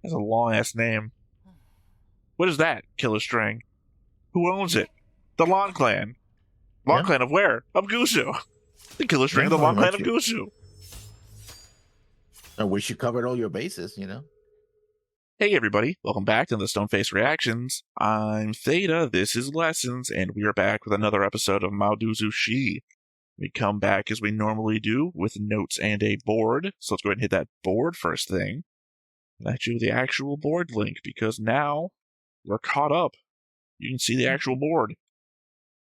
That's a long-ass name. What is that, Killer String? Who owns it? The Lon Clan. Lon Yeah. Clan of where? Of Gusu. The Killer String Yeah, of the Lon pretty Clan of much. Gusu. I wish you covered all your bases. Hey everybody, welcome back to the Stoneface Reactions. I'm Theta, this is Lessons, and we are back with another episode of modaozushi. We come back as we normally do with notes and a board, so let's go ahead and hit that board first thing. And actually the actual board link, because now we're caught up. You can see the actual board.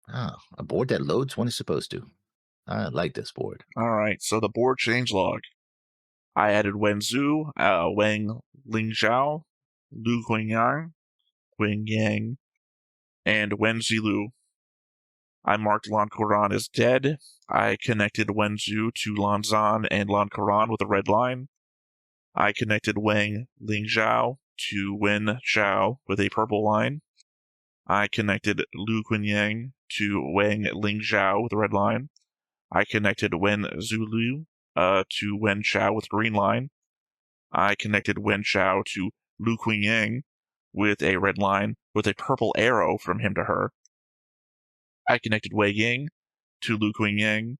A board that loads when it's supposed to. I like this board. Alright, so the board changelog. I added Wen Zhu, Wang Lingzhao, Lu Guangyang, Guangyang, and Wen Zilu. I marked Lan Koran as dead. I connected Wen Zhu to Lan Zan and Lan Koran with a red line. I connected Wang Lingzhao to Wen Zhao with a purple line. I connected Lu Guangyang to Wang Lingzhao with a red line. I connected Wen Zulu to Wen Chao with a green line. I connected Wen Chao to Lu Guangyang with a red line with a purple arrow from him to her. I connected Wei Ying to Lu Guangyang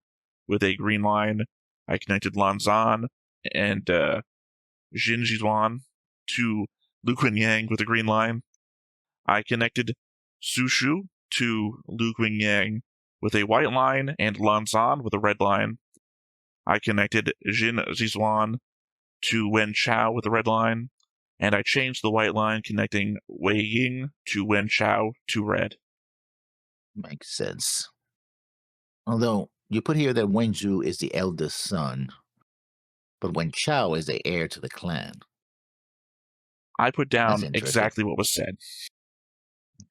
with a green line. I connected Lan Zan and Jin Jizuan to Lu Guangyang with a green line. I connected Su Shu to Lu Guangyang with a white line and Lan Zan with a red line. I connected Jin Jizuan to Wen Chao with a red line, and I changed the white line connecting Wei Ying to Wen Chao to red. Makes sense. Although, you put here that Wen Zhu is the eldest son, but Wen Chao is the heir to the clan. I put That's down interesting. exactly what was said.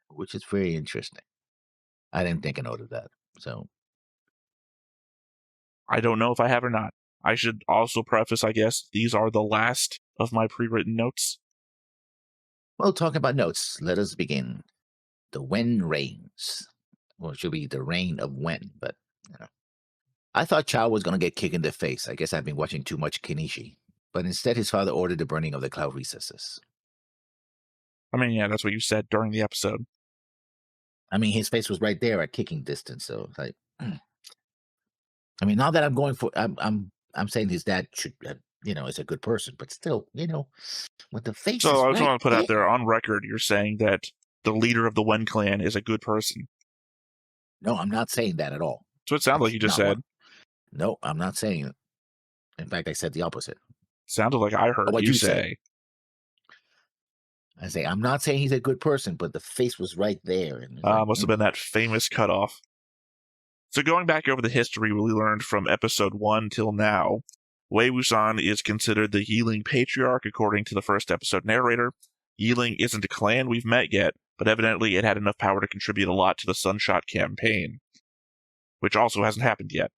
Which is very interesting. I didn't take a note of that. So, I don't know if I have or not. I should also preface, I guess, these are the last of my pre-written notes. well, talking about notes, let us begin. The Wen reigns. Well, it should be the reign of Wen, but, I thought Chao was going to get kicked in the face. I guess I've been watching too much Kenichi. But instead, his father ordered the burning of the cloud recesses. I mean, yeah, that's what you said during the episode. I mean, his face was right there at kicking distance. So, like, I mean, now that I'm going for, I'm saying his dad should, is a good person, but still, with the face. So is I just right want to put there. out there on record, you're saying that the leader of the Wen clan is a good person. No, I'm not saying that at all. So it sounded like you just said. No, I'm not saying it. In fact, I said the opposite. Sounded like I heard What you you say. said. I say, I'm not saying he's a good person, but the face was right there. And Must have been that famous cutoff. So going back over the history we learned from episode 1 till now, Wei Wuxian is considered the Yiling patriarch according to the first episode narrator. Yiling isn't a clan we've met yet, but evidently it had enough power to contribute a lot to the Sunshot campaign, which also hasn't happened yet.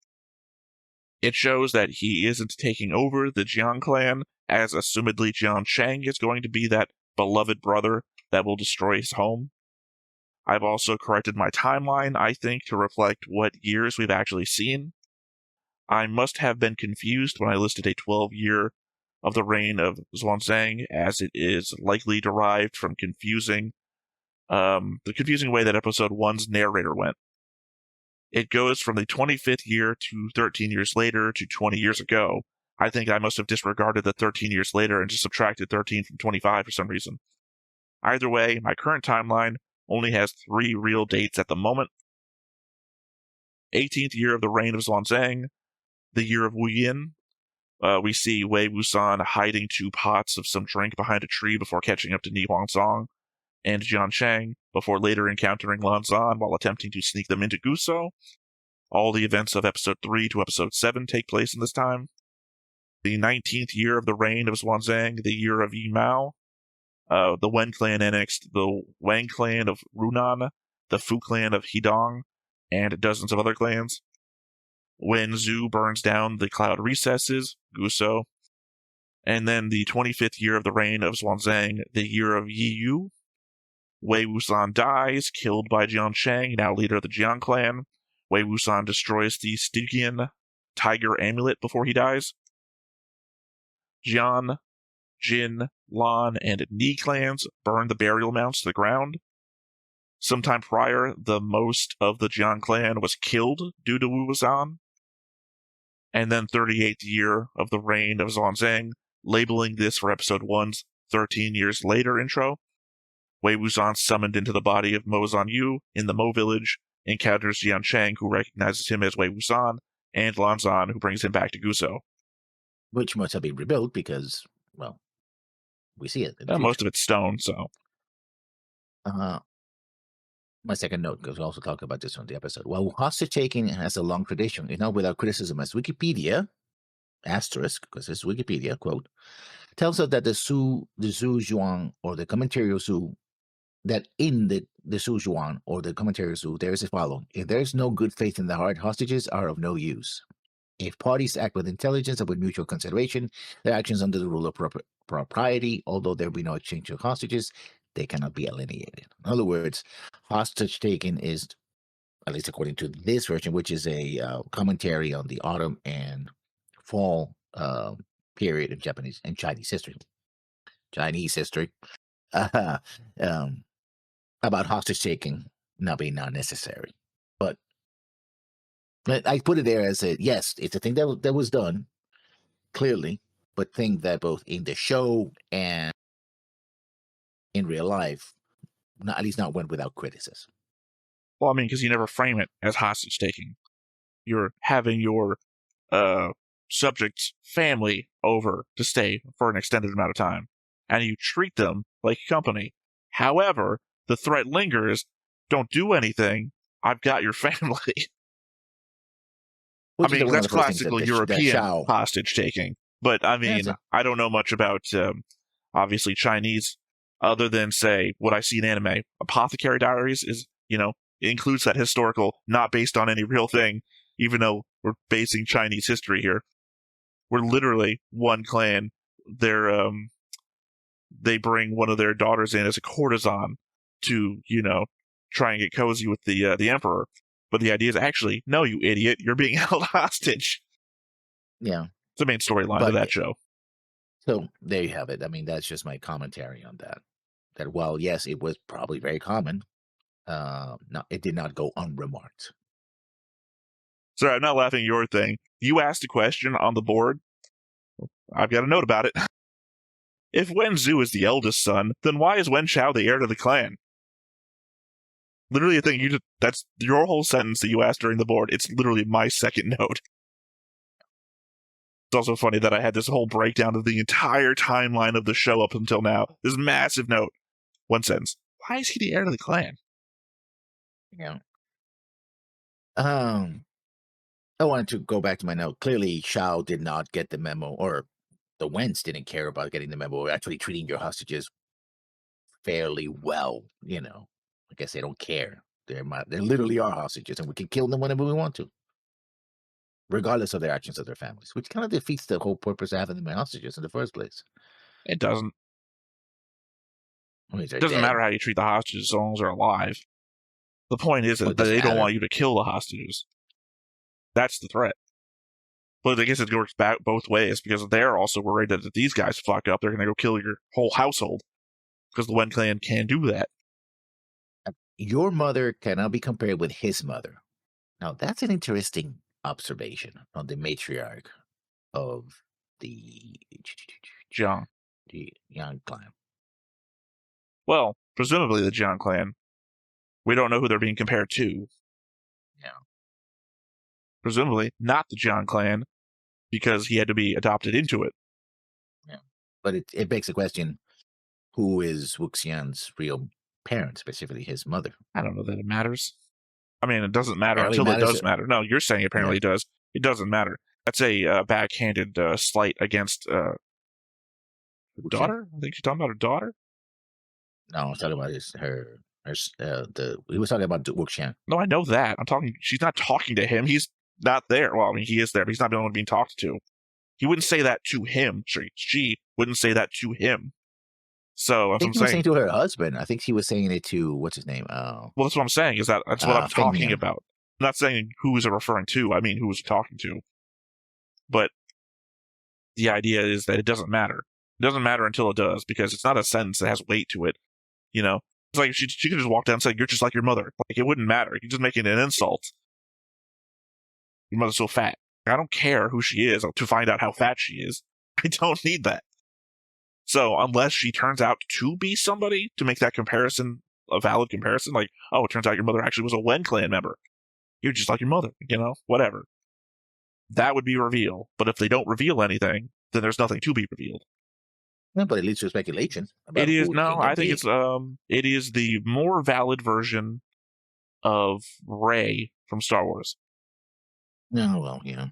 It shows that he isn't taking over the Jiang clan, as assumedly Jiang Cheng is going to be that beloved brother that will destroy his home. I've also corrected my timeline, I think, to reflect what years we've actually seen. I must have been confused when I listed a 12-year of the reign of Xuanzang, as it is likely derived from the confusing way that episode 1's narrator went. It goes from the 25th year to 13 years later to 20 years ago. I think I must have disregarded the 13 years later and just subtracted 13 from 25 for some reason. Either way, my current timeline only has 3 real dates at the moment. 18th year of the reign of Xuanzang, the year of wuxian. We see Wei Wuxian hiding 2 pots of some drink behind a tree before catching up to Ni Huangzong and Jian Cheng, before later encountering Lan Zan while attempting to sneak them into Guso. All the events of episode 3 to episode 7 take place in this time. The 19th year of the reign of Xuanzang, the year of Yi Mao. The Wen clan annexed the Wang clan of Runan, the Fu clan of Hidong, and dozens of other clans. Wen Zhu burns down the cloud recesses, Guso. And then the 25th year of the reign of Xuanzang, the year of Yi Yu. Wei Wuxian dies, killed by Jiang Cheng, now leader of the Jiang clan. Wei Wuxian destroys the Stygian tiger amulet before he dies. Jian Jin, Lan, and Ni clans burned the burial mounds to the ground. Sometime prior, the most of the Jiang clan was killed due to wuxian. And then 38th year of the reign of Xuanzang, labeling this for episode 1's 13 years later intro. Wei Wuxian, summoned into the body of Mo Zanyu in the Mo village, encounters Jian Cheng, who recognizes him as Wei Wuxian, and Lan Zan, who brings him back to Guzo. Which must have been rebuilt because, well, we see it in the Most future. of it's stone, so. My second note, because we also talked about this on the episode. Well, hostage taking has a long tradition, without criticism, as Wikipedia, asterisk, because it's Wikipedia, quote, tells us that the Zhu Zhuang, or the commentary of Zhu, that in the Zhu Zhuang, or the commentary of Zhu, there is a following. If there is no good faith in the heart, hostages are of no use. If parties act with intelligence and with mutual consideration, their actions under the rule of propriety, although there be no exchange of hostages, they cannot be alienated. In other words, hostage taking is, at least according to this version, which is a commentary on the autumn and fall period of Japanese and Chinese history. About hostage taking not being not necessary. But I put it there as yes, it's a thing that was done, clearly, but think that both in the show and in real life, at least not went without criticism. Well, I mean, because you never frame it as hostage taking. You're having your subject's family over to stay for an extended amount of time, and you treat them like company. However, the threat lingers. Don't do anything. I've got your family. I mean, that's classical European hostage taking. But I mean, I don't know much about obviously Chinese, other than say what I see in anime. Apothecary Diaries is, it includes that historical, not based on any real thing, even though we're basing Chinese history here. We're literally one clan. They bring one of their daughters in as a courtesan to, try and get cozy with the emperor. But the idea is actually, no, you idiot, you're being held hostage. Yeah. It's the main storyline of that show. So there you have it. I mean, that's just my commentary on that. That while, yes, it was probably very common, no, it did not go unremarked. Sorry, I'm not laughing at your thing. You asked a question on the board. I've got a note about it. If Wen Zhu is the eldest son, then why is Wen Chao the heir to the clan? Literally a thing that's your whole sentence that you asked during the board. It's literally my second note. It's also funny that I had this whole breakdown of the entire timeline of the show up until now. This massive note. One sentence. Why is he the heir to the clan? Yeah. I wanted to go back to my note. Clearly, Shao did not get the memo, or the Wens didn't care about getting the memo, or actually treating your hostages fairly well. I guess they don't care. They literally are hostages, and we can kill them whenever we want to, regardless of their actions of their families, which kind of defeats the whole purpose of having them as hostages in the first place. It doesn't. It doesn't matter how you treat the hostages as long as they're alive. The point is that they don't want you to kill the hostages. That's the threat. But I guess it works back both ways, because they're also worried that if these guys fuck up, they're going to go kill your whole household. Because the Wen clan can do that. Your mother cannot be compared with his mother. Now, that's an interesting observation on the matriarch of the Jiang clan. Well, presumably the Jiang clan. We don't know who they're being compared to. Yeah. Presumably not the Jiang clan, because he had to be adopted into it. Yeah. But it begs the question, who is Wuxian's real parent, specifically his mother? I don't know that it matters. I mean, it doesn't matter until it does matter. No, you're saying apparently it does. It doesn't matter. That's a backhanded slight against her daughter? I think she's talking about her daughter? No, I was talking about he was talking about Wuxian. No, I know that. She's not talking to him. He's not there. Well, I mean, he is there, but he's not the only one being talked to. He wouldn't say that to him. She wouldn't say that to him. So, I think he was saying to her husband. I think she was saying it to, what's his name? Well, that's what I'm saying, is that's what I'm talking about. I'm not saying who is it referring to. I mean, who is he talking to. But the idea is that it doesn't matter. It doesn't matter until it does, because it's not a sentence that has weight to it. You know, it's like she could just walk down and say, "You're just like your mother." Like, it wouldn't matter. You're just making an insult. Your mother's so fat. I don't care who she is to find out how fat she is. I don't need that. So unless she turns out to be somebody to make that comparison a valid comparison, like, oh, it turns out your mother actually was a Wen clan member. You're just like your mother, whatever. That would be a reveal. But if they don't reveal anything, then there's nothing to be revealed. No, but it leads to speculation about It is who no, can I it think be. it is the more valid version of Rey from Star Wars. No, well, yeah.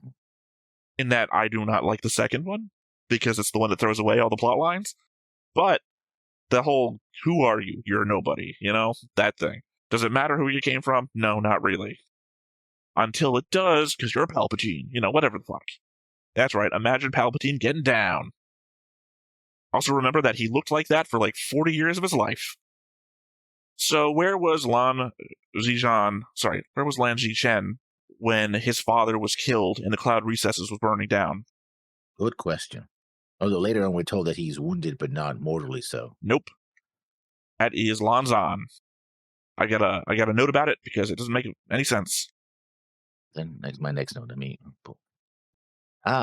In that I do not like the second one, because it's the one that throws away all the plot lines. But the whole, who are you? You're a nobody, that thing. Does it matter who you came from? No, not really. Until it does, because you're a Palpatine, whatever the fuck. That's right, imagine Palpatine getting down. Also remember that he looked like that for like 40 years of his life. So where was Lan Zichen when his father was killed and the cloud recesses was burning down? Good question. Although later on we're told that he's wounded, but not mortally so. Nope. That is Lan Zan. I got a note about it because it doesn't make any sense. Then that's my next note. Let me pull.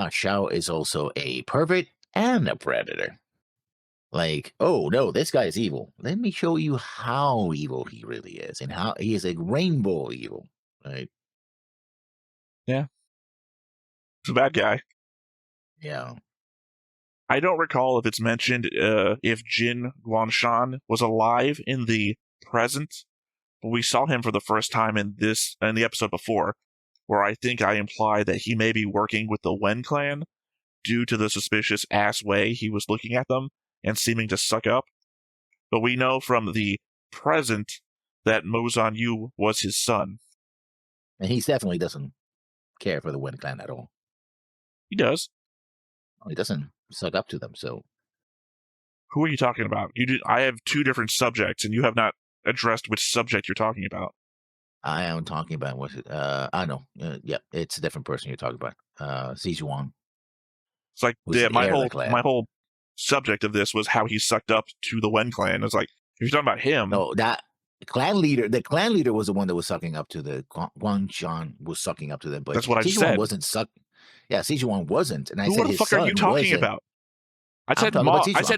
Shao is also a pervert and a predator. Like, oh no, this guy is evil. Let me show you how evil he really is, and how he is a rainbow evil. Right? Yeah. He's a bad guy. Yeah. I don't recall if it's mentioned if Jin Guanshan was alive in the present, but we saw him for the first time in the episode before, where I think I imply that he may be working with the Wen clan due to the suspicious ass way he was looking at them and seeming to suck up. But we know from the present that Mozan Yu was his son. And he definitely doesn't care for the Wen clan at all. He does. He doesn't suck up to them. So who are you talking about? I have two different subjects, and you have not addressed which subject you're talking about. I am talking about what I know. Yeah, it's a different person you're talking about. Sijuan. It's like my whole subject of this was how he sucked up to the Wen clan. It's like, if you're talking about him, no, that the clan leader was the one that was sucking up to the Guanshan was sucking up to them, but that's what I Sijuan said. wasn't Yeah, Sijuan wasn't, and I said who the his fuck son are you talking wasn't. about? I said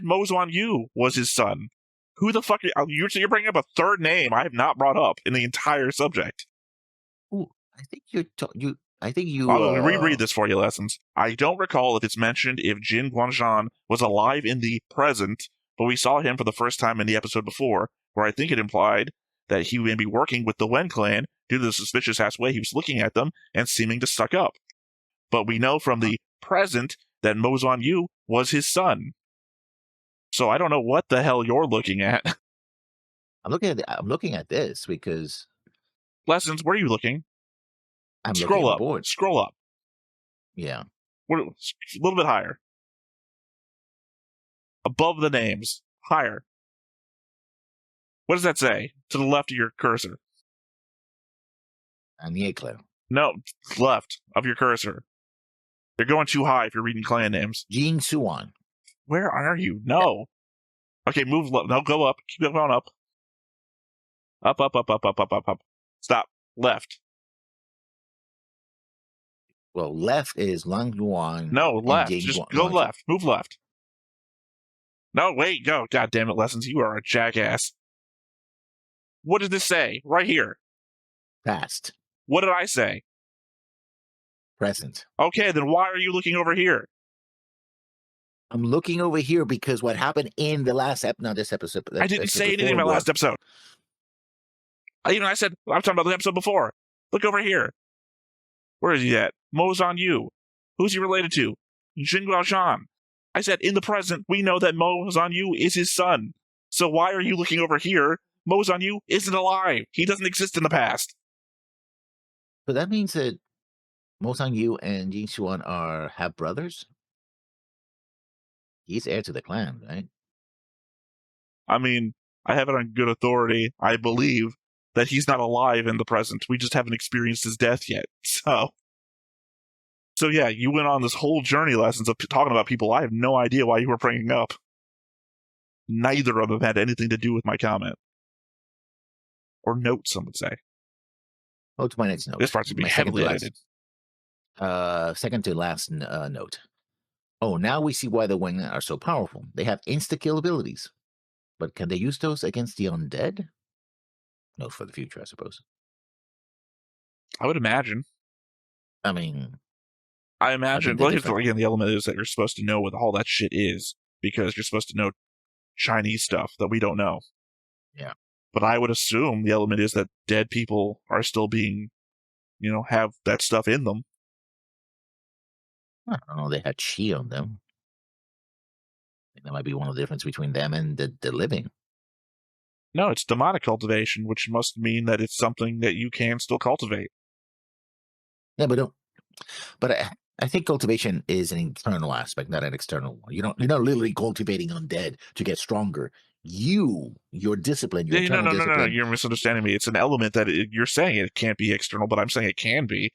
Mozan Yu was his son. Who the fuck you're bringing up a third name I have not brought up in the entire subject. Ooh, I think you. I'll reread this for you, Lessons. I don't recall if it's mentioned if Jin Guanshan was alive in the present, but we saw him for the first time in the episode before, where I think it implied that he may be working with the Wen clan due to the suspicious ass way he was looking at them and seeming to suck up. But we know from the present that Mozan Yu was his son. So I don't know what the hell you're looking at. I'm looking at this because Lessons, where are you looking? I'm Scroll looking up. at the board. Scroll up. Yeah. A little bit higher. Above the names. Higher. What does that say? To the left of your cursor. And the A-Clan. No, left of your cursor. You're going too high if you're reading clan names. Jin Suan. Where are you? No. Okay, move left. No, go up. Keep going up. Up, up, up, up, up, up, up, up. Stop. Left. Well, left is Lang Yuan. No, left. Just go left. Move left. No, wait, go. God damn it, Lessons. You are a jackass. What did this say? Right here. Past. What did I say? Present. Okay, then why are you looking over here? I'm looking over here because what happened in the last episode, not this episode. I didn't say anything in my last episode. I said, I'm talking about the episode before. Look over here. Where is he at? Mozan Yu. Who's he related to? Jin Guaoshan. I said, in the present, we know that Mozan Yu is his son. So why are you looking over here? Mozan Yu isn't alive. He doesn't exist in the past. So that means that Mozan Yu and Jin Suan are half brothers? He's heir to the clan, right? I mean, I have it on good authority. I believe that he's not alive in the present. We just haven't experienced his death yet. So So yeah, you went on this whole journey lessons of talking about people I have no idea why you were bringing up. Neither of them had anything to do with my comment. Or note, some would say. Oh, to my next This note. part's going to be My second to heavily last. edited. Second to last note. Oh, now we see why the Wing are so powerful. They have insta-kill abilities. But can they use those against the undead? No, for the future, I suppose. I would imagine. I mean, I I imagine. think they're Well, here's different. again the element is that you're supposed to know what all that shit is because you're supposed to know Chinese stuff that we don't know. Yeah. But I would assume the element is that dead people are still being, have that stuff in them. I don't know. They had chi on them. I think that might be one of the difference between them and the living. No, it's demonic cultivation, which must mean that it's something that you can still cultivate. Yeah, but don't. But I think cultivation is an internal aspect, not an external one. You're not literally cultivating undead to get stronger. Your discipline, your Yeah, no, internal no, no, no, no. discipline. You're misunderstanding me. It's an element that you're saying it can't be external, but I'm saying it can be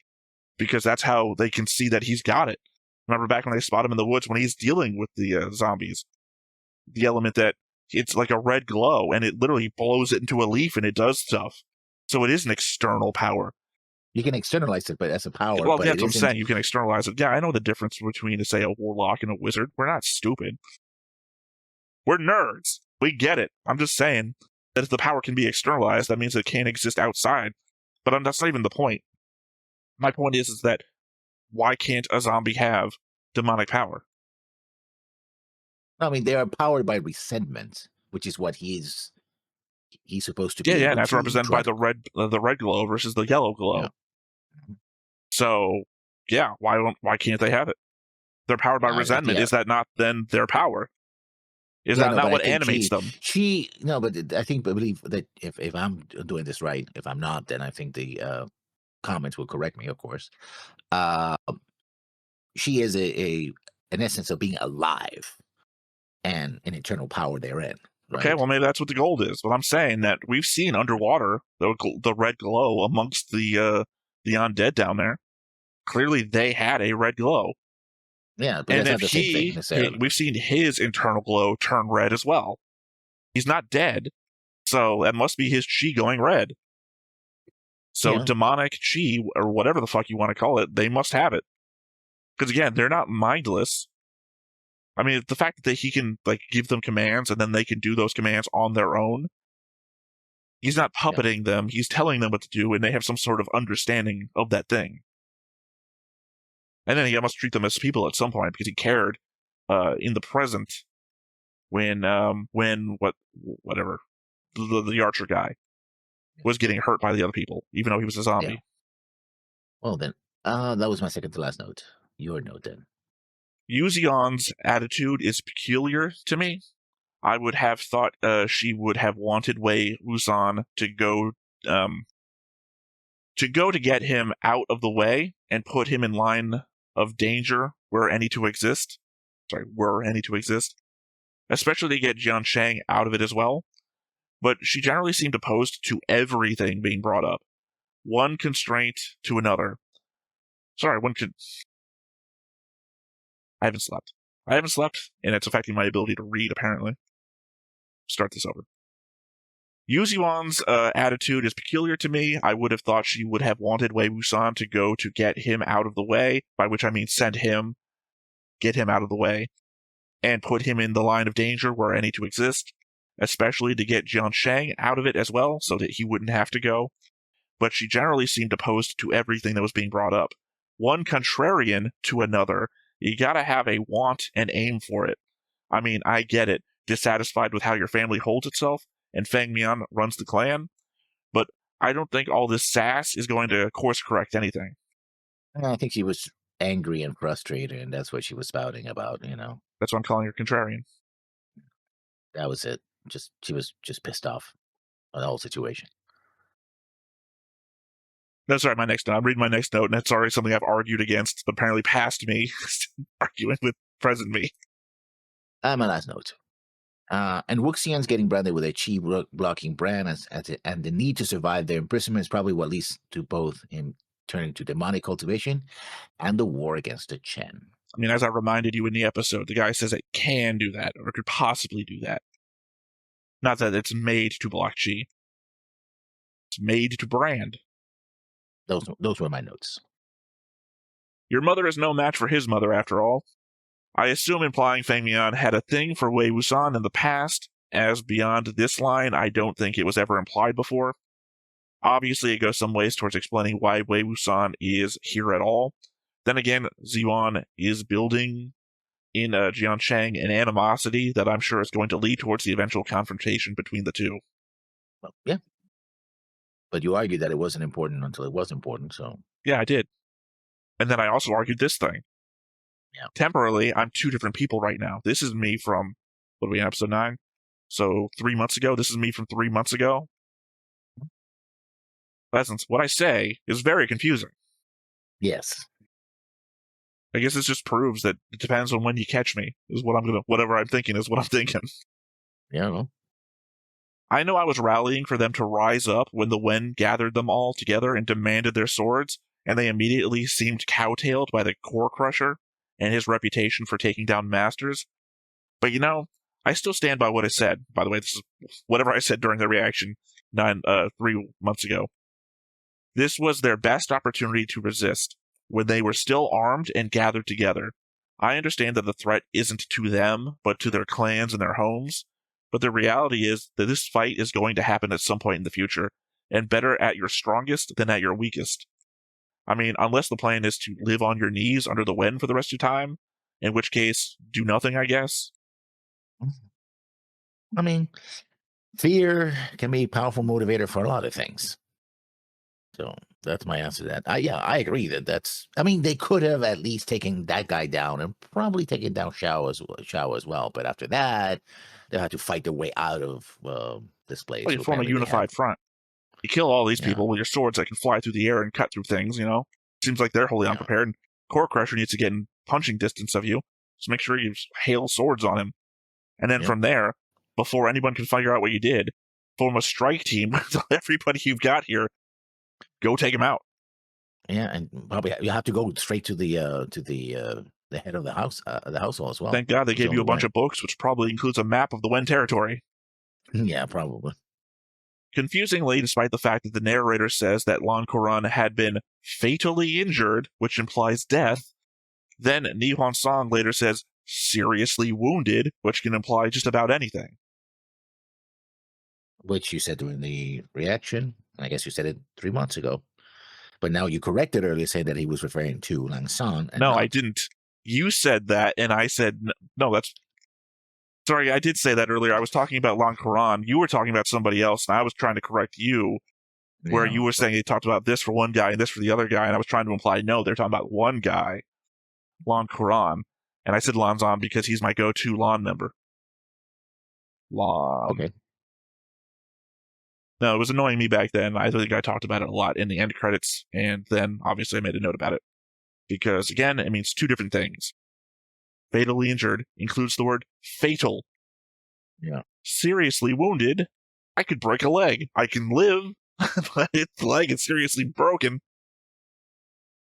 because that's how they can see that he's got it. Remember back when they spot him in the woods when he's dealing with the zombies? The element that it's like a red glow and it literally blows it into a leaf and it does stuff. So it is an external power. You can externalize it, but as a power, Well, but that's it what I'm isn't. saying. You can externalize it. Yeah, I know the difference between, say, a warlock and a wizard. We're not stupid. We're nerds. We get it. I'm just saying that if the power can be externalized, that means it can't exist outside. But that's not even the point. My point is that why can't a zombie have demonic power? I mean, they are powered by resentment, which is what he's supposed to Yeah, be yeah, and able that's to represented by drive. the red glow versus the yellow glow. Yeah. So, yeah, why can't they have it? They're powered by resentment. Yeah. Is that not then their power? Is Yeah, that no, not but I what think animates them? no, but I believe that if I'm doing this right, if I'm not, then I think the comments will correct me, of course. Uh, she is an essence of being alive and an eternal power therein, Okay, right? well maybe that's what the gold is. But I'm saying that we've seen underwater the red glow amongst the undead down there. Clearly, they had a red glow, Yeah, but and that's if not the same thing necessarily. we've seen his internal glow turn red as well. He's not dead, so that must be his chi going red. So Yeah, demonic chi or whatever the fuck you want to call it, they must have it. Because again, they're not mindless. I mean, the fact that he can like give them commands and then they can do those commands on their own. He's not yeah, puppeting them. He's telling them what to do, and they have some sort of understanding of that thing. And then he must treat them as people at some point because he cared in the present when whatever the archer guy was getting hurt by the other people, even though he was a yeah. zombie. Well then, that was my second to last note. Your note then. Yuzion's attitude is peculiar to me. I would have thought she would have wanted Wei Wuxian to get him out of the way and put him in line of danger were any to exist. Were any to exist. Especially to get Jian Shang out of it as well. But she generally seemed opposed to everything being brought up. One constraint to another. Sorry, I haven't slept. I haven't slept, and it's affecting my ability to read, apparently. Start this over. Yuzuan's attitude is peculiar to me. I would have thought she would have wanted Wei Wuxian to go to get him out of the way, by which I mean send him, get him out of the way, and put him in the line of danger where any to exist, especially to get Jian Shang out of it as well, so that he wouldn't have to go. But she generally seemed opposed to everything that was being brought up. One contrarian to another. You gotta have a want and aim for it. I mean, I get it. Dissatisfied with how your family holds itself, and Feng Mian runs the clan, but I don't think all this sass is going to course correct anything. I think she was angry and frustrated, and that's what she was spouting about. That's why I'm calling her contrarian. That was it. She was just pissed off on the whole situation. No, sorry, my next note. I'm reading my next note, and it's already something I've argued against, but apparently past me, arguing with present me. My last note. And Wuxian's getting branded with a chi blocking brand and the need to survive their imprisonment is probably what leads to both him turning to demonic cultivation and the war against the Chen. I mean, as I reminded you in the episode, the guy says it can do that, or could possibly do that. Not that it's made to block chi. It's made to brand. Those were my notes. Your mother is no match for his mother, after all. I assume implying Feng Mian had a thing for Wei Wuxian in the past, as beyond this line, I don't think it was ever implied before. Obviously, it goes some ways towards explaining why Wei Wuxian is here at all. Then again, Ziyuan is building in Jiancheng an animosity that I'm sure is going to lead towards the eventual confrontation between the two. Well, yeah. But you argued that it wasn't important until it was important, so. Yeah, I did. And then I also argued this thing. Yeah. Temporarily, I'm two different people right now. This is me from, what are we in, episode 9? So 3 months ago. This is me from 3 months ago. In essence, what I say is very confusing. Yes. I guess this just proves that it depends on when you catch me, is what whatever I'm thinking is what I'm thinking. Yeah, well. I know I was rallying for them to rise up when the Wen gathered them all together and demanded their swords, and they immediately seemed cowtailed by the Core Crusher and his reputation for taking down masters. But I still stand by what I said. By the way, this is whatever I said during the reaction 3 months ago. This was their best opportunity to resist, when they were still armed and gathered together. I understand that the threat isn't to them, but to their clans and their homes. But the reality is that this fight is going to happen at some point in the future, and better at your strongest than at your weakest. I mean, unless the plan is to live on your knees under the Wen for the rest of your time, in which case, do nothing, I guess. I mean, fear can be a powerful motivator for a lot of things. So that's my answer to that. Yeah, I agree that's. I mean, they could have at least taken that guy down and probably taken down Shao as well. But after that, they had to fight their way out of this place. Well, you So form a apparently they unified front. You kill all these Yeah. people with your swords that can fly through the air and cut through things, Seems like they're wholly Yeah. unprepared. And Core Crusher needs to get in punching distance of you. So make sure you hail swords on him. And then Yep. from there, before anyone can figure out what you did, form a strike team with everybody you've got here. Go take him out. Yeah, and probably you have to go straight to the head of the household as well. Thank God they Who's gave on you the a bunch way. of books, which probably includes a map of the Wen territory. Yeah, probably. Confusingly, despite the fact that the narrator says that Lan Koran had been fatally injured, which implies death, then Ni Huan Song later says seriously wounded, which can imply just about anything. Which you said during the reaction. I guess you said it 3 months ago. But now you corrected earlier, saying that he was referring to Lang San. No, I didn't. You said that, and I said, no, that's... Sorry, I did say that earlier. I was talking about Lan Koran. You were talking about somebody else, and I was trying to correct you, where you were saying they talked about this for one guy and this for the other guy, and I was trying to imply, no, they're talking about one guy, Lan Koran. And I said Lanzan because he's my go-to Lan member. Lan. Okay. No, it was annoying me back then. I think I talked about it a lot in the end credits, and then obviously I made a note about it. Because, again, it means two different things. Fatally injured includes the word fatal. Yeah. Seriously wounded, I could break a leg. I can live, but its leg is seriously broken.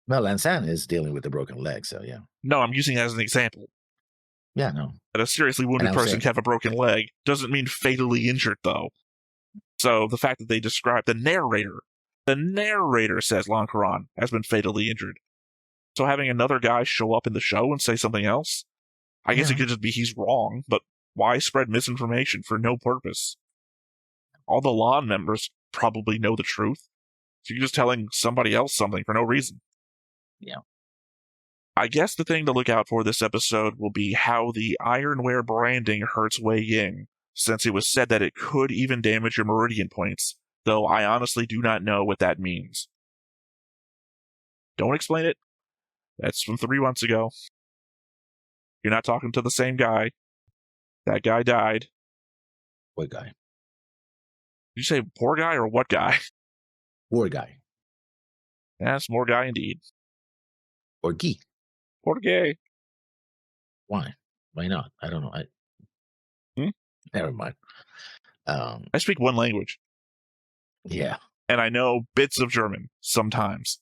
Well, Lan San is dealing with a broken leg, so yeah. No, I'm using it as an example. Yeah, no. That a seriously wounded person can have a broken leg doesn't mean fatally injured, though. So the fact that they describe the narrator says Lan Koran has been fatally injured. So having another guy show up in the show and say something else, I guess it could just be he's wrong, but why spread misinformation for no purpose? All the Lan members probably know the truth, so you're just telling somebody else something for no reason. Yeah. I guess the thing to look out for this episode will be how the Ironware branding hurts Wei Ying, since it was said that it could even damage your Meridian points, though I honestly do not know what that means. Don't explain it. That's from 3 months ago. You're not talking to the same guy. That guy died. What guy? Did you say poor guy or what guy? Poor guy. Yes, more guy indeed. Or Guy. Poor gay. Why? Why not? I don't know. Never mind. I speak one language. Yeah. And I know bits of German sometimes.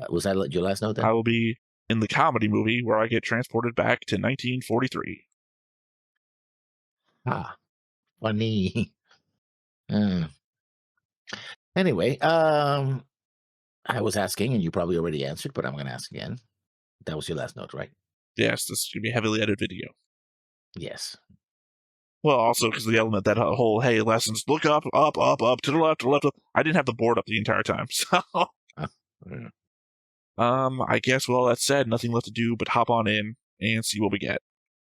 Was that your last note then? I will be in the comedy movie where I get transported back to 1943. Ah, funny. Hmm. Anyway, I was asking, and you probably already answered, but I'm going to ask again. That was your last note, right? Yes, this is going to be a heavily edited video. Yes. Well, also because of the element that whole, hey, lessons, look up, up, up, up, to the left, to the left. I didn't have the board up the entire time, so... Yeah. I guess with all that said, nothing left to do but hop on in and see what we get.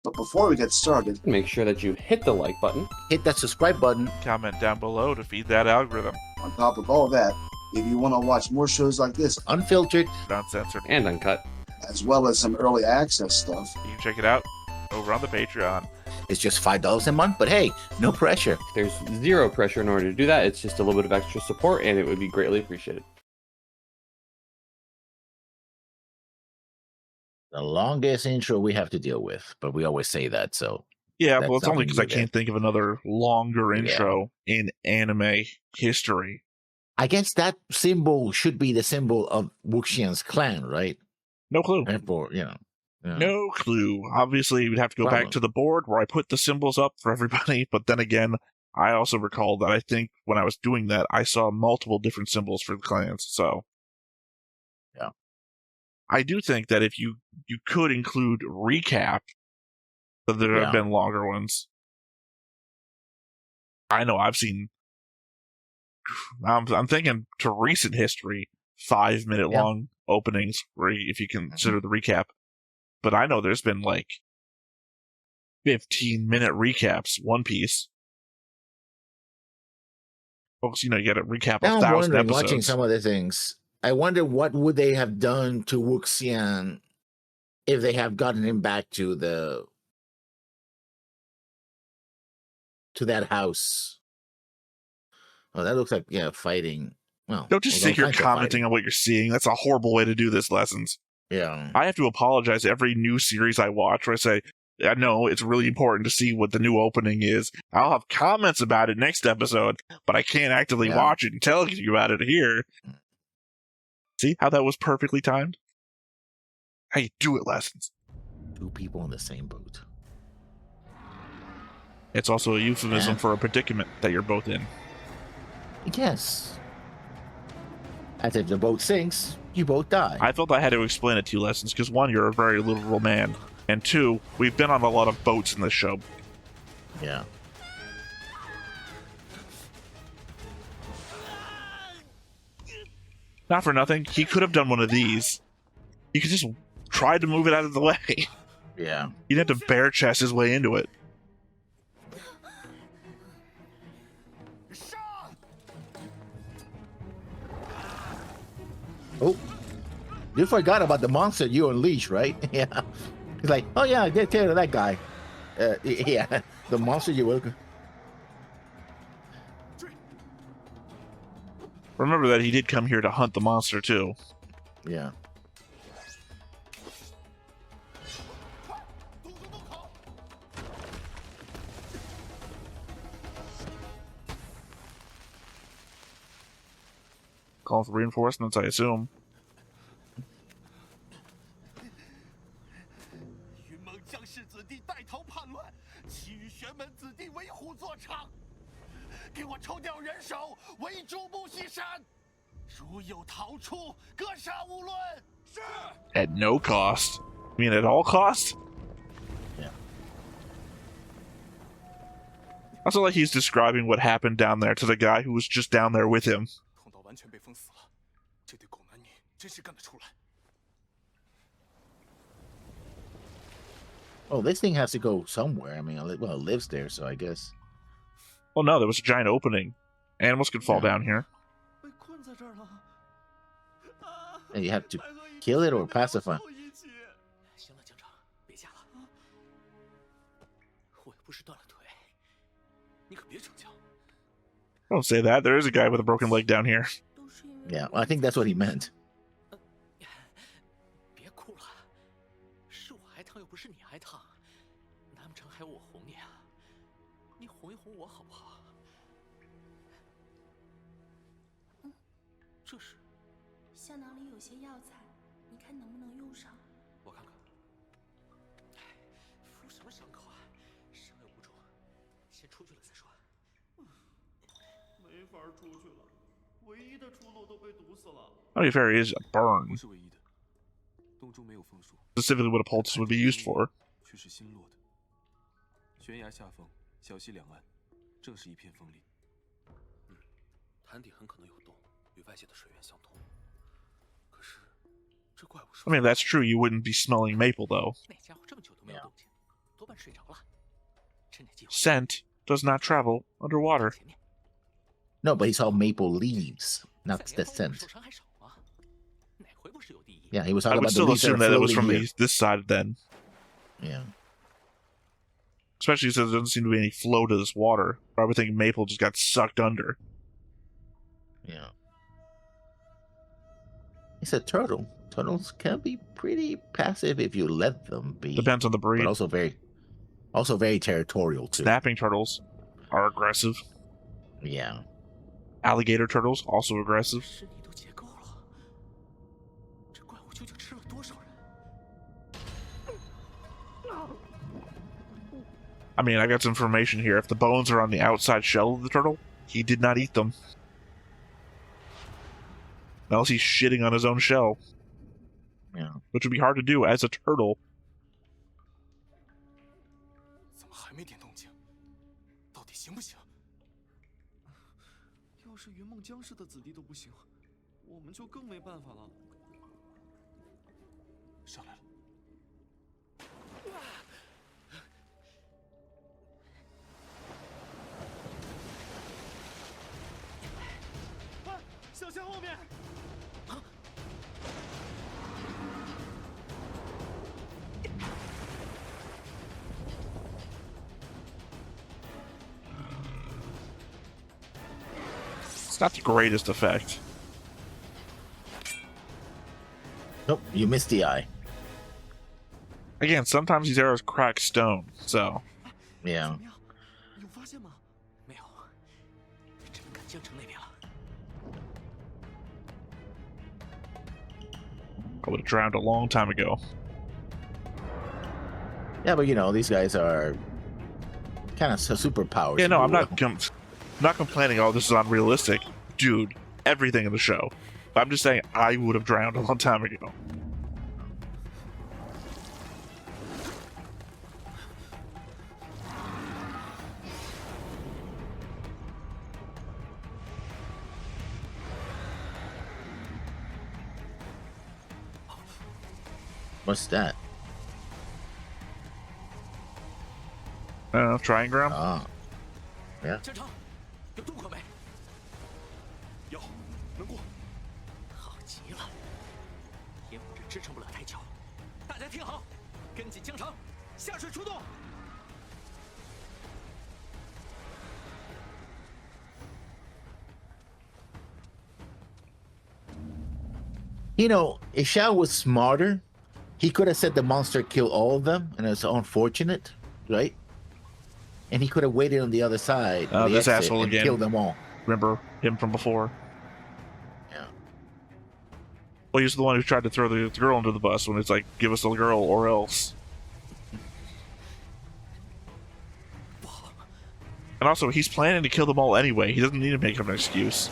But before we get started, Make sure that you hit the like button. Hit that subscribe button. Comment down below to feed that algorithm. on top of all that, if you want to watch more shows like this, Unfiltered. Uncensored. And uncut. as well as some early access stuff, You can check it out over on the Patreon. It's just $5 a month, but hey, no pressure. There's zero pressure in order to do that. It's just a little bit of extra support, and it would be greatly appreciated. The longest intro we have to deal with, but we always say that, so Yeah, That's well, it's only something because I new can't think of another longer Yeah. intro in anime history. I guess that symbol should be the symbol of Wuxian's clan, right? No clue. Therefore, yeah. No clue. Obviously, we'd have to go Problem. back to the board where I put the symbols up for everybody, but then again, I also recall that I think when I was doing that, I saw multiple different symbols for the clans, so... Yeah. I do think that if you could include recap, that there have Yeah. been longer ones. I know I've seen... I'm thinking to recent history, 5-minute Yeah. long openings, where if you consider the recap. But I know there's been like 15-minute recaps, One Piece. Folks, you got to recap Now I'm 1,000 wondering, episodes. watching some of the things, I wonder what would they have done to Wuxian if they have gotten him back to that house. Oh, that looks like fighting. Well, Don't just all sit here kinds of commenting fighting. on what you're seeing. That's a horrible way to do this, Lessons. Yeah. I have to apologize every new series I watch where I say, I know it's really important to see what the new opening is. I'll have comments about it next episode, but I can't actively Yeah. watch it and tell you about it here. See how that was perfectly timed? How you do it, Lessons. Two people in the same boat. It's also a euphemism Yeah. for a predicament that you're both in. Yes. As if the boat sinks, you both die. I felt I had to explain it to you, Lessons, because one, you're a very literal man, and two, we've been on a lot of boats in this show. Yeah. Not for nothing, he could have done one of these. He could just try to move it out of the way. Yeah. He'd have to bare chest his way into it. Oh, you forgot about the monster you unleashed, right? Yeah. He's like, oh yeah, get rid of that guy. Yeah, the monster you will. Remember that he did come here to hunt the monster, too. Yeah. Call for reinforcements, I assume. 云梦将士子弟带头叛乱，其余玄门子弟为虎作伥。给我抽调人手，围住木西山。如有逃出，格杀勿论。是。 At no cost. I mean, at all cost? Yeah. Also, like he's describing what happened down there to the guy who was just down there with him. 通道完全被封死了，这对狗男女真是干得出来。 Oh, this thing has to go somewhere. I mean, well, it lives there, so I guess. Well, no, there was a giant opening. Animals could fall Yeah. down here. 被困在这儿了。啊 And you have to kill it or pacify. 行了，警长，别架了。我又不是断了腿，你可别逞强。 Don't say that. There is a guy with a broken leg down here. 都是因为 Yeah, well, I think that's what he meant. 别哭了，是我挨烫又不是你挨烫，难不成还要我哄你啊？你哄一哄我好不好？这是香囊里有些药材，你看能不能用上？我看看。敷什么伤口啊？伤有无重，先出去了再说。没法出去了，唯一的出路都被堵死了。 To be fair, it is a burn. 不是唯一的，洞中没有枫树。 Specifically, what a poultice would be used for. 却是新落的。悬崖下方，小溪两岸，正是一片枫林。潭底很可能有洞，与外界的水源相通。可是，这怪物是 I mean, that's true. You wouldn't be smelling maple, though. 那家伙这么久都没有动静，多半睡着了。趁着机会， Scent does not travel underwater. 前面 No, but he saw maple leaves, not 在 the 连峰谷 scent. 受伤还少吗？哪回不是有第一？ Yeah, he was I talking would about the still leaves that assume are that it was floating from here. this side then. Yeah. Especially since there doesn't seem to be any flow to this water. I would think maple just got sucked under. Yeah. It's a turtle. Turtles can be pretty passive if you let them be. Depends on the breed. But also very territorial too. Snapping turtles are aggressive. Yeah. Alligator turtles also aggressive. 尸体都结够了，这怪物究竟吃了多少人？ I mean, I got some information here. If the bones are on the outside shell of the turtle, he did not eat them. Unless he's shitting on his own shell. Yeah. Which would be hard to do as a turtle. 怎么还没点动静？到底行不行？要是云梦江氏的子弟都不行，我们就更没办法了。上来了。 小心后面！啊！ It's not the greatest effect. Nope, you missed the eye. Again, sometimes these arrows crack stone, so... Yeah. 怎么样？有发现吗？没有，只能赶江城那边了。 I would have drowned a long time ago. Yeah, but you know, these guys are kind of superpowers. Yeah, no, if I'm you not not complaining, oh, this is unrealistic. Dude, everything in the show. I'm just saying I would have drowned a long time ago. What's that? Trying ground? Ah. Yeah. 江城，有渡口没？有，能过。好极了，野火这支撑不了太久。大家听好，跟紧江城，下水出动。 You know, if Shao was smarter, he could have said the monster killed all of them, and it's unfortunate, right? And he could have waited on the other side, Oh, the this exit, asshole and again. killed them all. Remember him from before? Yeah. Well, he's the one who tried to throw the girl under the bus when it's like, give us the girl or else. And also, he's planning to kill them all anyway. He doesn't need to make up an excuse.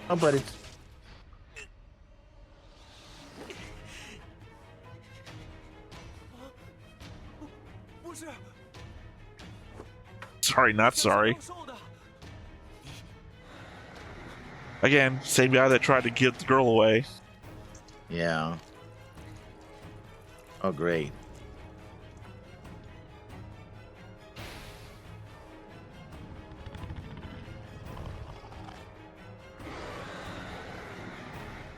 Oh, but it's Sorry, not sorry. Again, same guy that tried to get the girl away. yeah. Oh, great.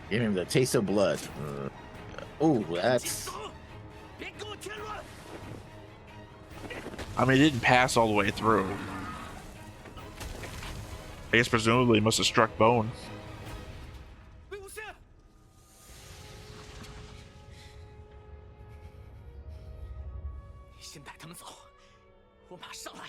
Give him the taste of blood. Oh, that's. I mean, it didn't pass all the way through. I guess presumably it must have struck bone. 先带他们走，我马上来。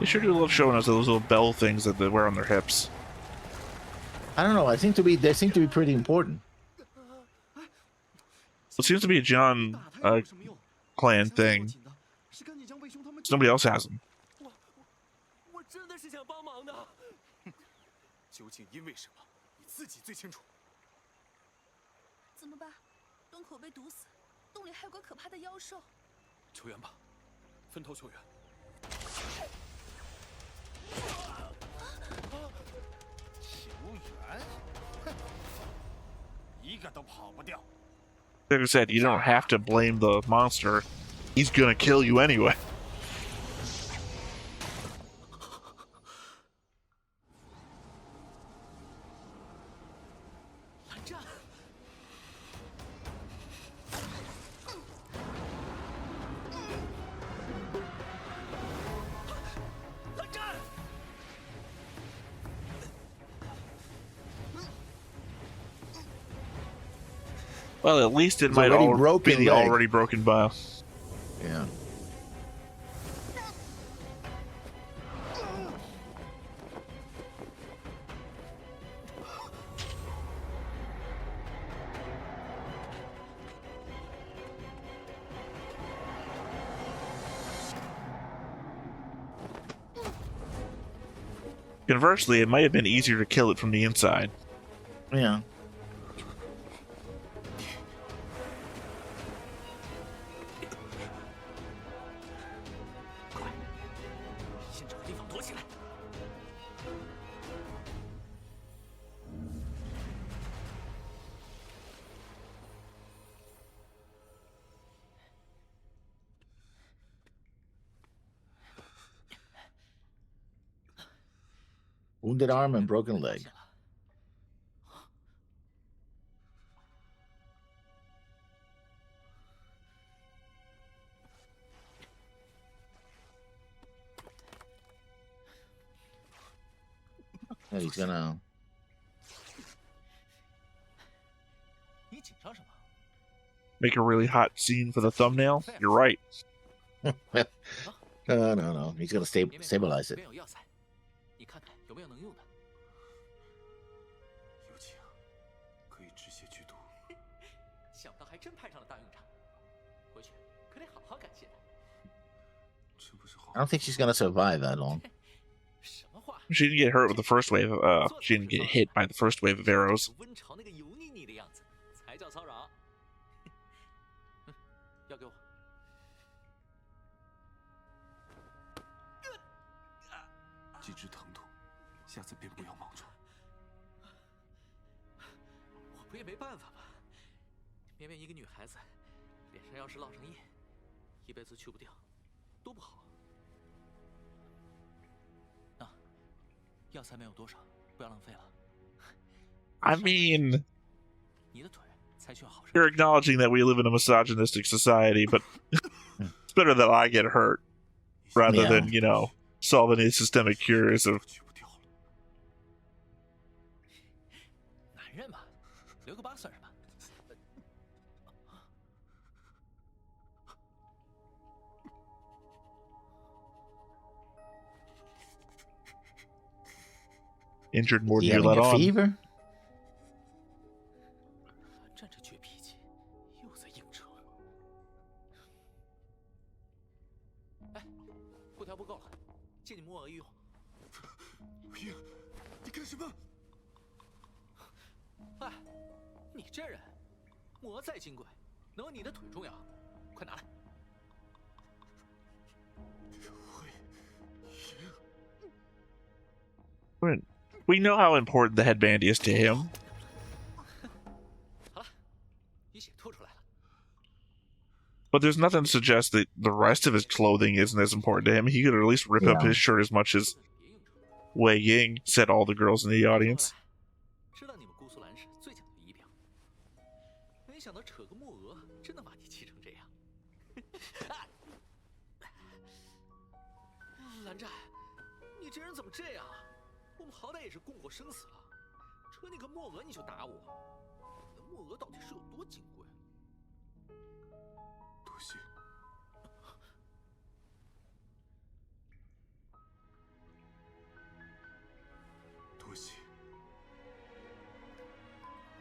They sure do love showing us those little bell things that they wear on their hips. I don't know. They seem to be pretty important. It seems to be a John clan thing. Nobody else has them. 我真的是想帮忙的。究竟因为什么，你自己最清楚。怎么办？洞口被堵死，洞里还有个可怕的妖兽。求援吧，分头求援。求援？哼，一个都跑不掉。 Like I said, you don't have to blame the monster. He's gonna kill you anyway. Well, at least it might be the already broken bow. Yeah. Conversely, it might have been easier to kill it from the inside. Yeah. Wounded arm and broken leg. Oh, he's gonna. Make a really hot scene for the thumbnail? You're right. No. He's gonna stabilize it. 你看看有没有能用的。有请，可以止血剧毒。想不到还真派上了大用场，回去可得好好感谢他。这不是好。I don't think she's gonna survive that long. 什么话？ She didn't get hurt with the first wave. She didn't get hit by the first wave of arrows. 温潮那个油腻腻的样子，才叫骚扰。要给我。 几只疼痛，下次便不要冒充。我不也没办法吧？偏偏一个女孩子，脸上要是烙上印，一辈子去不掉，多不好啊！啊，药材没有多少，不要浪费了。I mean, 你的腿才需要好。 you're acknowledging that we live in a misogynistic society, but it's better that I get hurt rather than, you know, solve any systemic cures of. 男人嘛，留个疤算什么？ Injured more than You you having let a on. fever? 战这倔脾气，又在硬扯。哎，布条不够了，借你木偶一用。平，你干什么？哎，你这人，木偶再金贵，能有你的腿重要？快拿来。 We know how important the headband is to him. 好了，你血吐出来了。 But there's nothing to suggest that the rest of his clothing isn't as important to him. He could at least rip up his shirt as much as Wei Ying, said all the girls in the audience. 知道你们姑苏蓝氏最讲究仪表，没想到扯个木鹅真能把你气成这样。蓝湛，你这人怎么这样啊？我们好歹也是共过生死了，扯你个木鹅你就打我，你的木鹅到底是有多金贵？多谢。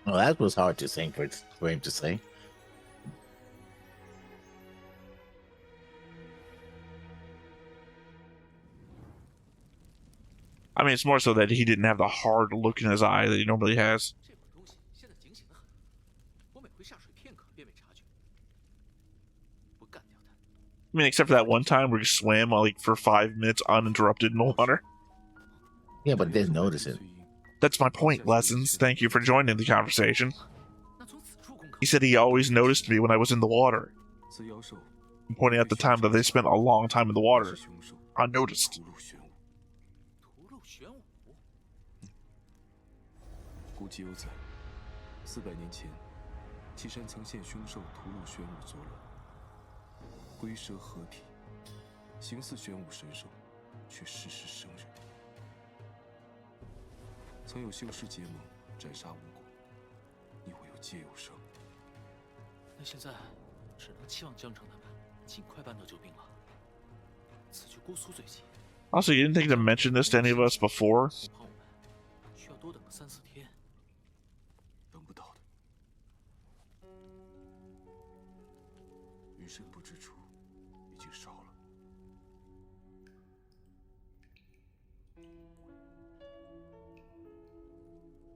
Well, that was hard to sing for him to say. I mean, it's more so that he didn't have the hard look in his eye that he normally has. 这块东西现在警醒的很，我每回下水片刻便未察觉。不干掉它， I mean, except for that one time where he swam like for 5 minutes uninterrupted in the water. Yeah, but didn't notice it. That's my point, Lessons. Thank you for joining the conversation. 那从此处攻克 He。said he always noticed me when I was in the water, 此妖兽 pointing out the time that they spent a long time in the water. 是凶兽， Unnoticed. 屠戮玄武。屠戮玄武，古籍有载，400年前，岐山曾现凶兽屠戮玄武作乱，龟蛇合体，形似玄武神兽，却事实生人。曾有修士结盟斩杀无辜，你我有皆有伤。那现在只能期望江城他们尽快搬到救兵了。此去姑苏最急， Also, you didn't think to mention this to any of us before? 恐怕我们需要多等个3、4天。等不到的。余生不知处已经烧了。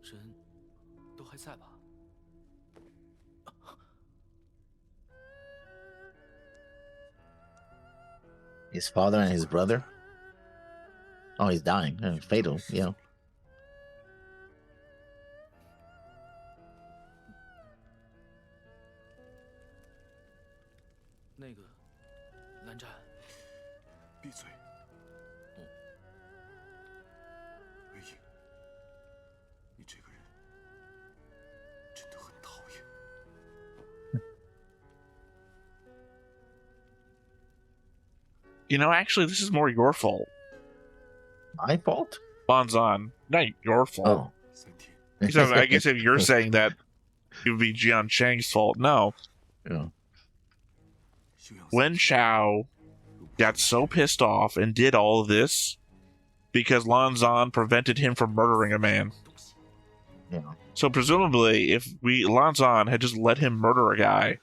人都还在吧？ His father and his brother. Oh, he's dying. Fatal, yeah. 那个蓝湛，闭嘴。魏婴，你这个人真的很讨厌。 You know, actually, this is more your fault. My fault? Bonzon, not your fault. Oh. 3天， Because I guess if you're saying that, it would be Jian Chang's fault. No. Yeah. 休养 Wen Chao got so pissed off and did all of this because Lan Zan prevented him from murdering a man. 东西 Yeah. So presumably, if Lan Zan had just let him murder a guy,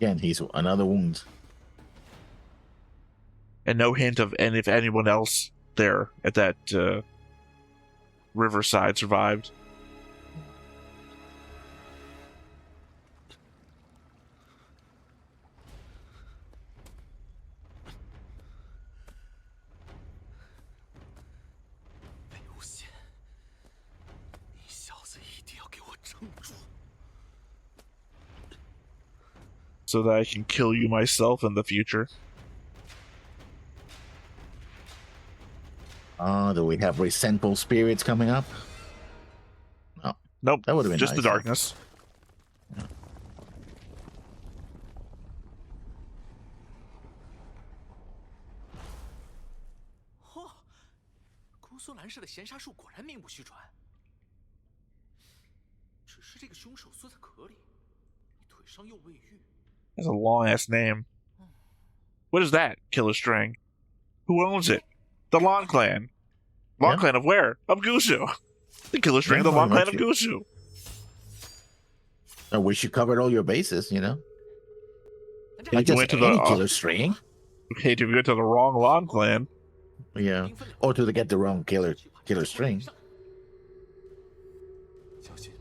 Again, he's another wound. and no hint of if anyone else there at that riverside survived. 魏无羡，你小子一定要给我撑住！ So that I can kill you myself in the future. Do we have resentful spirits coming up? No. Nope, That would've been just the nice, though. darkness. 嚯，姑苏蓝氏的咸沙术果然名不虚传。只是这个凶手缩在壳里，你腿上又未愈。 That's a long ass name. What is that, Killer String? Who owns it? The Lan Clan. Lan Yeah. Clan of where? Of Gusu. The Killer String Yeah, of the Lan very Clan of much. Gusu. I wish you covered all your bases, you know?蓝 You Not 湛， just went to the- any killer string. Okay, if you went to the wrong Lan Clan. Yeah. Or to get the wrong killer string. 小心。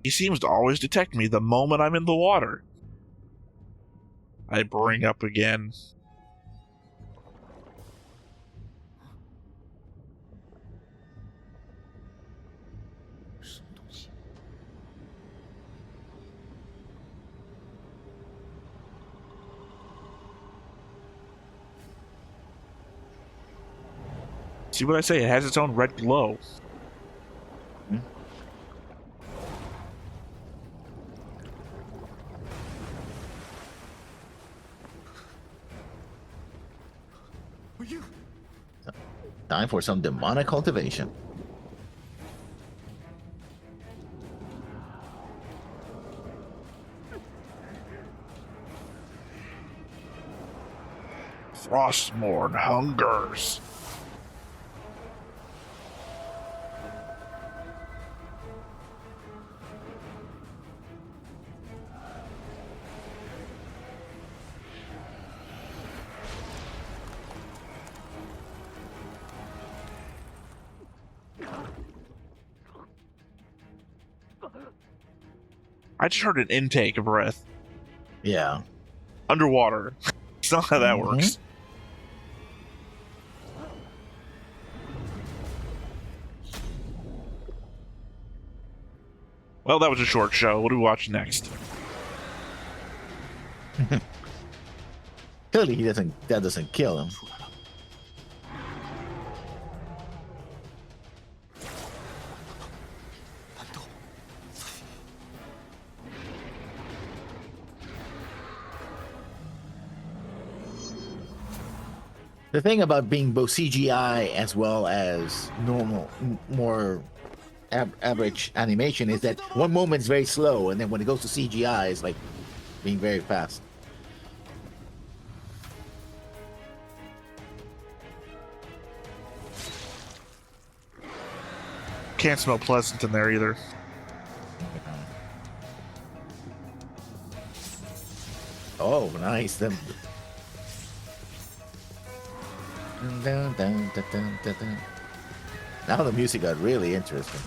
He seems to always detect me the moment I'm in the water. I bring up again. 什么东西？ See what I say? It has its own red glow. Time for some demonic cultivation. Frostmourne hungers. I just heard an intake of breath. Yeah. Underwater. It's not how that Mhm. works. Well, that was a short show. What do we watch next? Clearly, that doesn't kill him. The thing about being both CGI as well as normal, more average animation is that one moment is very slow, and then when it goes to CGI, it's like being very fast. Can't smell pleasant in there either. Oh, nice. Them. Now the music got really interesting.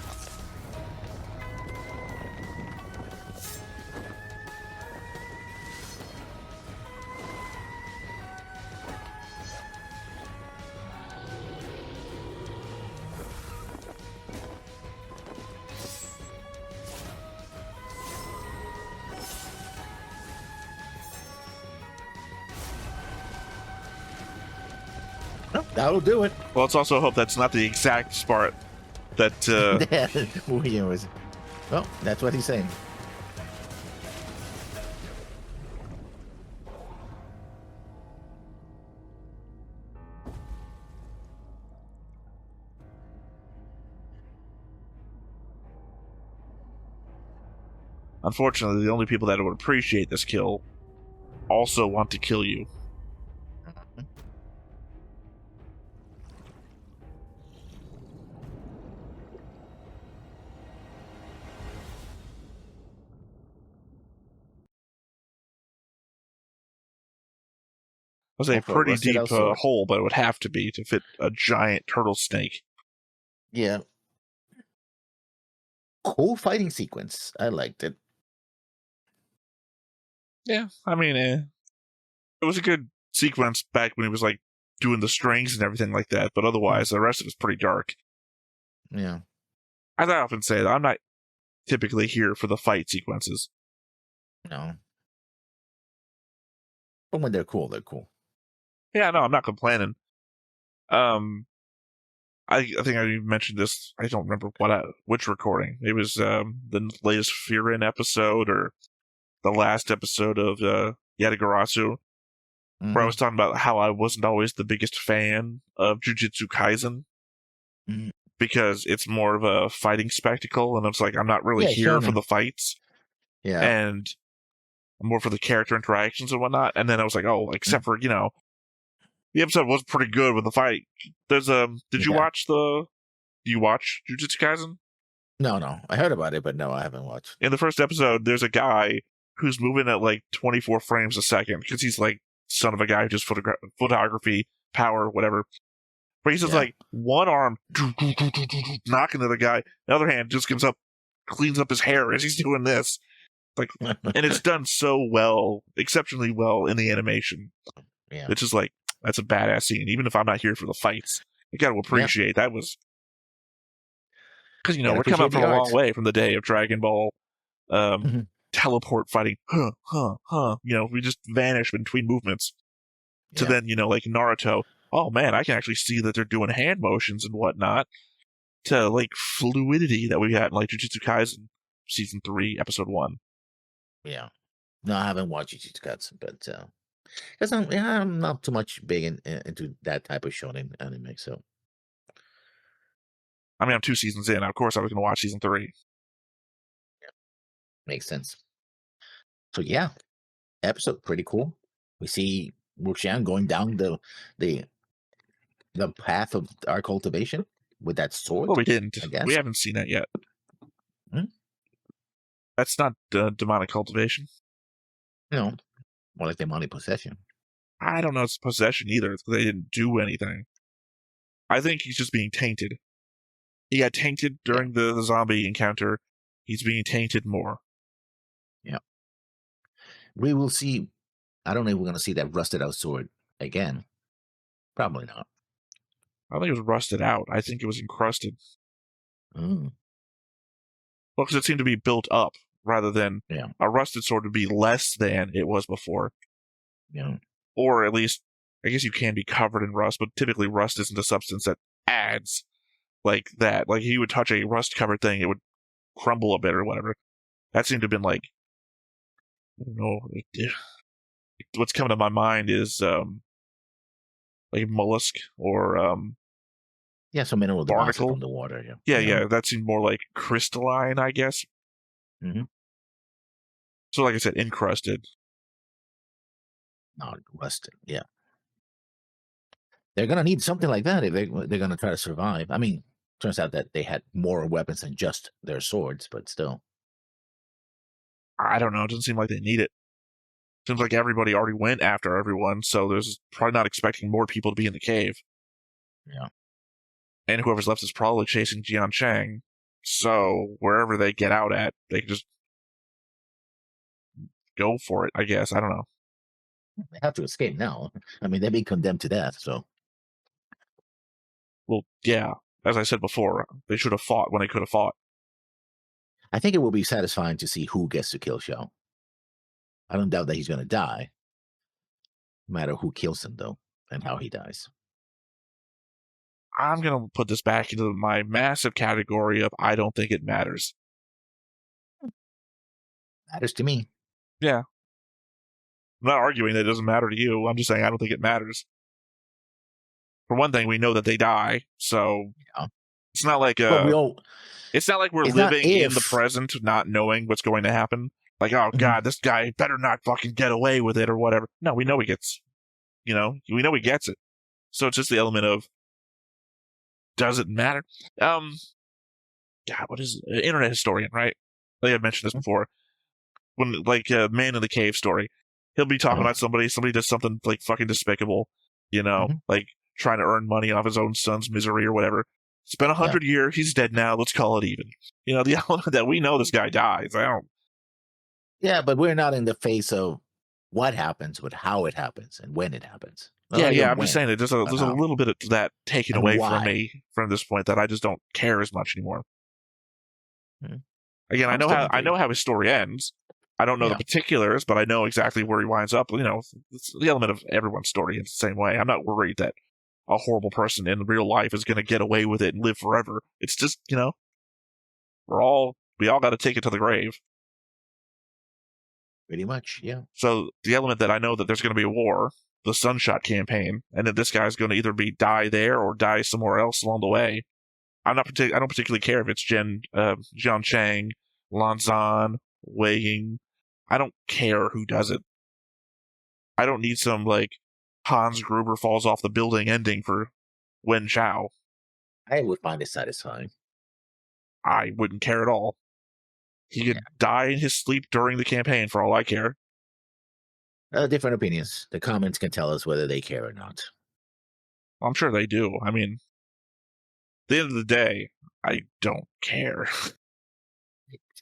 Well, that'll do it. Well, let's also hope that's not the exact spot that Wuxian was. Well, that's what he's saying. unfortunately the only people that would appreciate this kill also want to kill you. It was a For a pretty rusted deep out sword. hole, but it would have to be to fit a giant turtle snake. Yeah. Cool fighting sequence. I liked it. Yeah, I mean, it was a good sequence back when he was like doing the strings and everything like that, but otherwise the rest of it's pretty dark. Yeah. As I often say, I'm not typically here for the fight sequences. No. But when they're cool, they're cool. Yeah, no, I'm not complaining. I think I mentioned this. I don't remember which recording. It was the latest Furin episode or the last episode of Yatagarasu, where I was talking about how I wasn't always the biggest fan of Jujutsu Kaisen Mhm. because it's more of a fighting spectacle, and it's like I'm not really Yeah, here for shonen. the fights, Yeah. and I'm more for the character interactions and whatnot. And then I was like, oh, except for the episode was pretty good with the fight. There's did you Yeah. watch do you watch Jujutsu Kaisen? No. I heard about it, but no, I haven't watched. In the first episode, there's a guy who's moving at like 24 frames a second because he's like son of a guy who just photography, power, whatever. But he's just Yeah. like one arm knocking the other guy, the other hand just cleans up his hair as he's doing this. Like, and it's done so well, exceptionally well in the animation. Yeah. It's just like, that's a badass scene. Even if I'm not here for the fights, you got to appreciate that was because Gotta we're coming appreciate from the a long art. way from the day of Dragon Ball, Mhm. teleport fighting. We just vanish between movements. To Yeah. then like Naruto. Oh man, I can actually see that they're doing hand motions and whatnot. To like fluidity that we got in like Jujutsu Kaisen season 3, episode 1. Yeah. No, I haven't watched Jujutsu Kaisen, but Because I'm not too much big into that type of shonen anime, so I mean, I'm 2 seasons in. Of course, I was going to watch season 3. makes sense. So yeah, episode pretty cool. We see Wuxian going down the the path of our cultivation with that sword. Well, we didn't. I guess. We haven't seen that yet. Hmm? That's not demonic cultivation. More like demonic possession. I don't know it's possession either. It's 'cause they didn't do anything. I think he's just being tainted. He got tainted during the zombie encounter. He's being tainted more. Yeah. We will see. I don't know if we're going to see that rusted out sword again. Probably not. I don't think it was rusted out. I think it was encrusted. Mm. Well, because it seemed to be built up rather than Yeah. a rusted sword would be less than it was before. Yeah. Or at least, I guess you can be covered in rust, but typically rust isn't a substance that adds like that. Like, he would touch a rust-covered thing, it would crumble a bit or whatever. That seemed to have been like, I don't know. What's coming to my mind is like mollusk or Yeah, some mineral deposits barnacle from the water. Yeah. yeah. That seemed more like crystalline, I guess. Mm-hmm. So, like I said, encrusted. Not rusted. Yeah. They're gonna need something like that if they're gonna try to survive. I mean, turns out that they had more weapons than just their swords, but still. I don't know. It doesn't seem like they need it. Seems like everybody already went after everyone, so there's probably not expecting more people to be in the cave. Yeah. And whoever's left is probably chasing Jian Chang. So wherever they get out at, they can just go for it, I guess. I don't know. They have to escape now. I mean, they've been condemned to death, so. Well, yeah. As I said before, they should have fought when they could have fought. I think it will be satisfying to see who gets to kill Xiao. I don't doubt that he's going to die. No matter who kills him, though, and how he dies. I'm going to put this back into my massive category of I don't think it matters. Matters to me. Yeah. I'm not arguing that it doesn't matter to you. I'm just saying I don't think it matters. For one thing, we know that they die, so Yeah. it's not like it's not like we're It's not living in the if. present, not knowing what's going to happen. Like, oh Mhm. God, this guy better not fucking get away with it or whatever. No, we know he gets, we know he gets it. So it's just the element of, does it matter? God, what is it? Internet historian, right? I think I've mentioned this before. When, like, Man in the Cave story, he'll be talking about somebody does something, like, fucking despicable, Mhm. like, trying to earn money off his own son's misery or whatever. It's been 100 years, he's dead now, let's call it even. The element that we know this guy dies, I don't... Yeah, but we're not in the face of what happens, but how it happens and when it happens. Not Yeah, even I'm just when, saying that there's but a how. little bit of that taken And away why. from me from this point that I just don't care as much anymore. Hmm. Again, I'm still I know intrigued. how his story ends. I don't know the Yeah. particulars, but I know exactly where he winds up. It's the element of everyone's story. It's the same way. I'm not worried that a horrible person in real life is going to get away with it and live forever. It's just, we all got to take it to the grave. Pretty much, yeah. So the element that I know that there's going to be a war, the Sunshot campaign, and that this guy's going to either die there or die somewhere else along the way. I don't particularly care if it's Jian Chang, Lan Zan, Wei Ying. I don't care who does it. I don't need some, like, Hans Gruber falls off the building ending for Wen Chao. I would find it satisfying. I wouldn't care at all. He could die in his sleep during the campaign for all I care. Different opinions. The comments can tell us whether they care or not. I'm sure they do. I mean, at the end of the day, I don't care.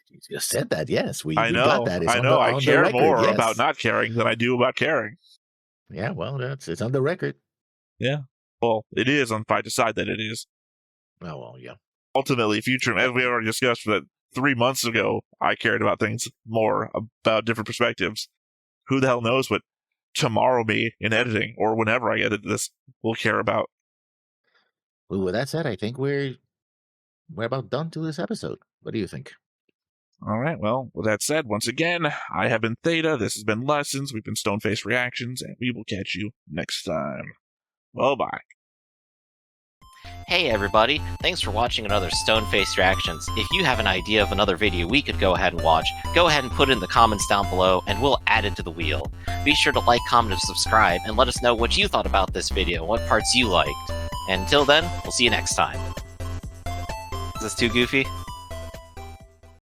You just said that, yes. We I know. got that. It's I on know. the, I on the care record, more yes. about not caring than I do about caring. Yeah, well, it's on the record. Yeah. Well, it is on Fight Decide that it is. Oh, well, yeah. Ultimately, future, as we already discussed, that 3 months ago, I cared about things more, about different perspectives. Who the hell knows what tomorrow me in editing or whenever I edit this will care about. Well, with that said, I think we're about done to this episode. What do you think? All right, well, with that said, once again, I have been Theta, this has been Lessons, we've been Stoneface Reactions, and we will catch you next time. Bye-bye. Hey everybody, thanks for watching another Stoneface Reactions. If you have an idea of another video we could go ahead and watch, go ahead and put it in the comments down below and we'll add it to the wheel. Be sure to like, comment, and subscribe, and let us know what you thought about this video, what parts you liked. And until then, we'll see you next time. Is this too goofy?